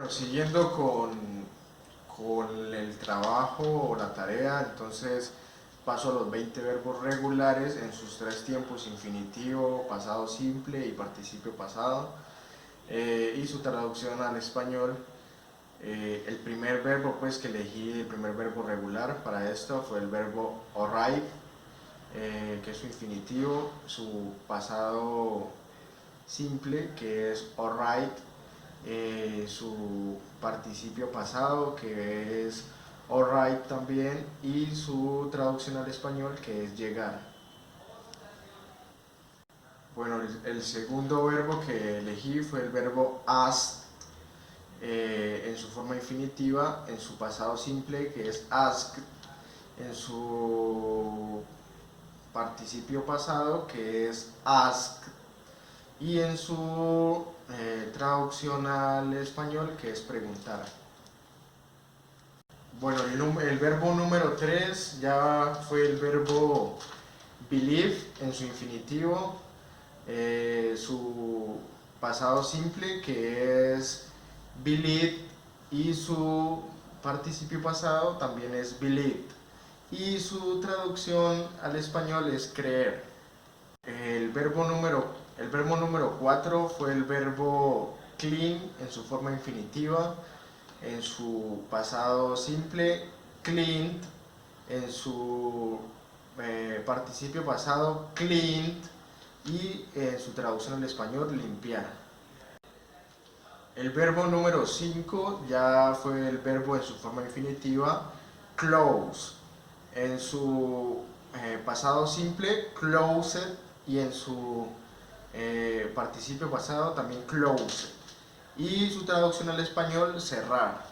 Bueno, siguiendo con el trabajo o la tarea, entonces paso a los 20 verbos regulares en sus tres tiempos: infinitivo, pasado simple y participio pasado, y su traducción al español. El primer verbo pues que elegí, el primer verbo regular para esto fue el verbo alright, que es su infinitivo, su pasado simple, que es alright, su participio pasado, que es alright también, y su traducción al español, que es llegar. Bueno, el segundo verbo que elegí fue el verbo asked, en su forma infinitiva, en su pasado simple, que es asked, en su participio pasado, que es asked, y en su traducción al español, que es preguntar. Bueno, el verbo número 3 ya fue el verbo believe en su infinitivo, su pasado simple, que es believed, y su participio pasado también es believed, y su traducción al español es creer. El verbo número 4 fue el verbo clean en su forma infinitiva, en su pasado simple, cleaned, en su participio pasado, cleaned, y en su traducción al español, limpiar. El verbo número 5 ya fue el verbo en su forma infinitiva, close, en su pasado simple, closed, y en su participio pasado también closed, y su traducción al español, cerrar.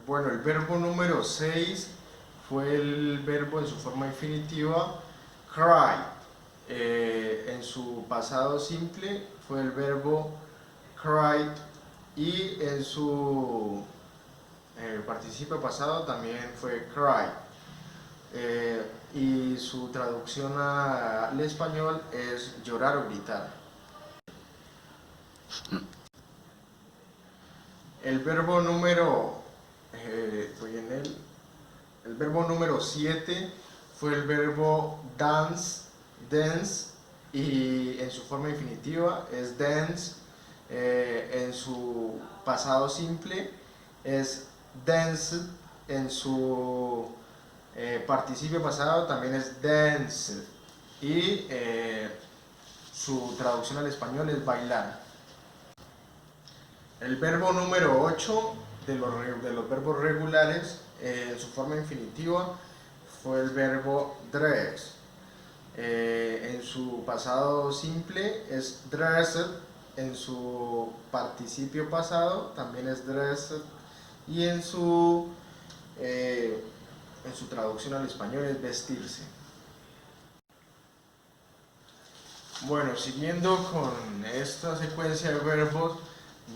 Bueno, el verbo número 6 fue el verbo en su forma infinitiva, cry. En su pasado simple fue el verbo cried, y en su participio pasado también fue cry. Y su traducción al español es llorar o gritar. El verbo número, estoy en el verbo número 7 fue el verbo dance, y en su forma infinitiva es dance, en su pasado simple es danced, en su participio pasado también es danced, y su traducción al español es bailar. El verbo número 8 de los verbos regulares, en su forma infinitiva, fue el verbo dress. En su pasado simple es dressed, en su participio pasado también es dressed, y en su traducción al español es vestirse. Bueno, siguiendo con esta secuencia de verbos,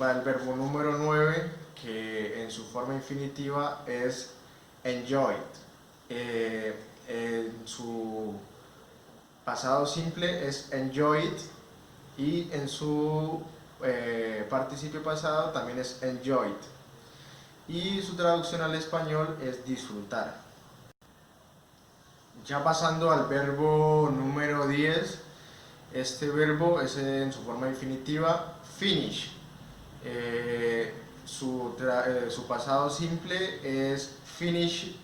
va el verbo número 9, que en su forma infinitiva es enjoyed. En su pasado simple es enjoyed, y en su participio pasado también es enjoyed, y su traducción al español es disfrutar. Ya pasando al verbo número 10, este verbo es en su forma infinitiva, finish. Su pasado simple es finish,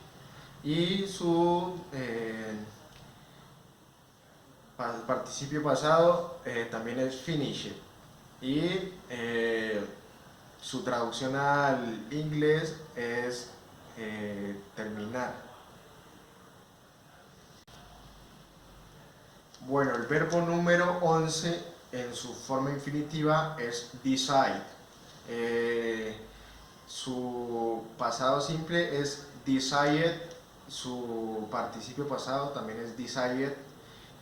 y su participio pasado también es finished, y su traducción al inglés es terminar. Bueno, el verbo número 11 en su forma infinitiva es decide. Su pasado simple es decided, su participio pasado también es decided,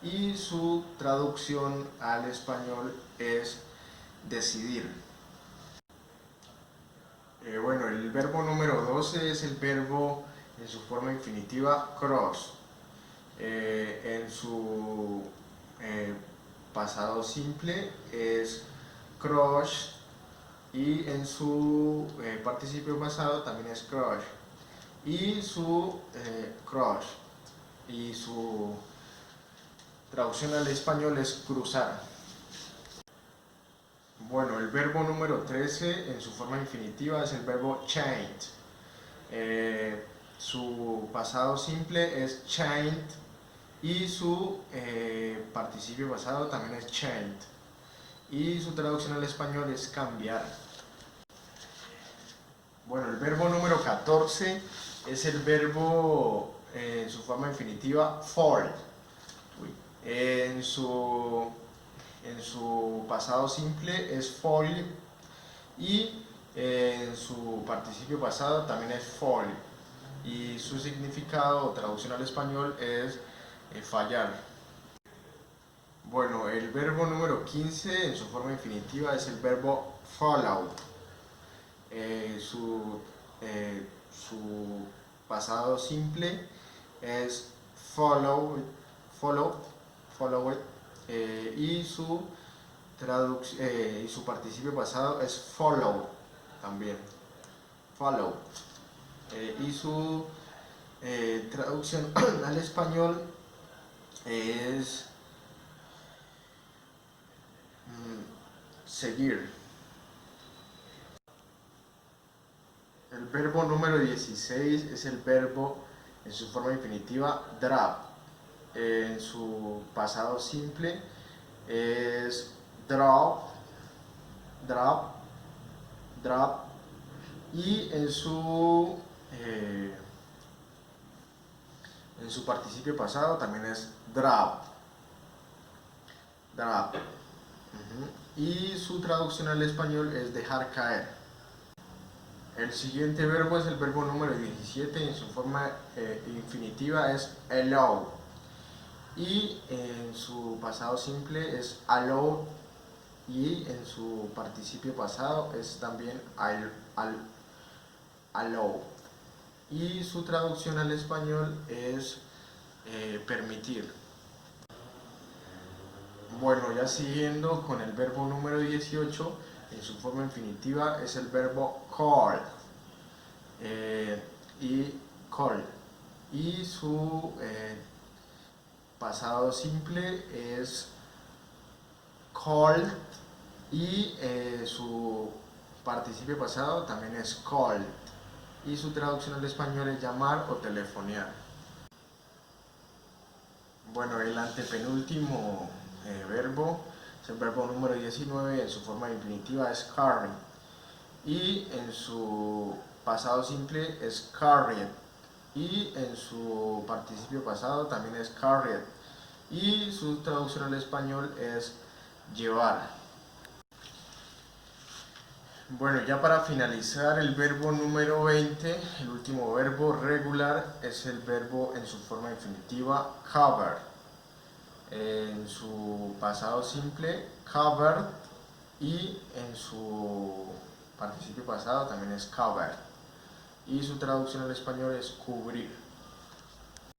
y su traducción al español es decidir. Bueno, el verbo número 12 es el verbo en su forma infinitiva, cross. En su pasado simple es crossed, y en su participio pasado también es crush, y su crush, y su traducción al español es cruzar. Bueno, el verbo número 13 en su forma infinitiva es el verbo change. Su pasado simple es changed y su participio pasado también es changed. Y su traducción al español es cambiar. Bueno, el verbo número 14 es el verbo en su forma infinitiva fall. En su pasado simple es fall y en su participio pasado también es fall. Y su significado o traducción al español es fallar. Bueno, el verbo número 15 en su forma infinitiva es el verbo follow. Su pasado simple es followed, y su participio pasado es follow también, follow. Y su traducción al español es seguir. El verbo número 16 es el verbo en su forma infinitiva drop. En su pasado simple es drop, y en su participio pasado también es drop. Y su traducción al español es dejar caer. El siguiente verbo es el verbo número 17 y en su forma infinitiva es allow. Y en su pasado simple es allow y en su participio pasado es también allow. Y su traducción al español es permitir. Bueno, ya siguiendo con el verbo número 18, en su forma infinitiva es el verbo call. Y su pasado simple es called y su participio pasado también es called. Y su traducción al español es llamar o telefonear. Bueno, el antepenúltimo verbo es el verbo número 19, en su forma infinitiva es carry y en su pasado simple es carried y en su participio pasado también es carried y su traducción al español es llevar. Bueno, ya para finalizar, el verbo número 20, el último verbo regular, es el verbo en su forma infinitiva cover. En su pasado simple, covered, y en su participio pasado también es covered. Y su traducción al español es cubrir.